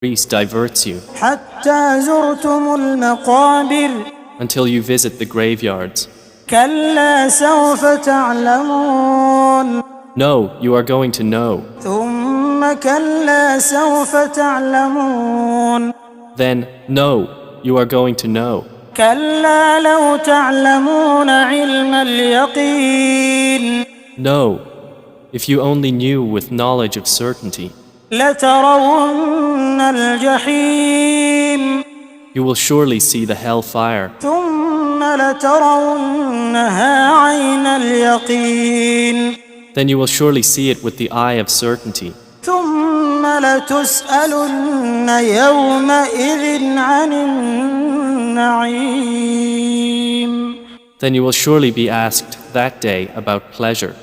Greece diverts you حتى زرتم المقابر until you visit the graveyards. كلا سوف تعلمون No, you are going to know. ثم كلا سوف تعلمون Then, no, you are going to know. كلا لو تعلمون علم اليقين No, if you only knew with knowledge of certainty, لترون الجحيم you will surely see the hellfire. ثم لترونها عين اليقين Then you will surely see it with the eye of certainty. ثم لتسألن يومئذ عن النعيم Then you will surely be asked that day about pleasure.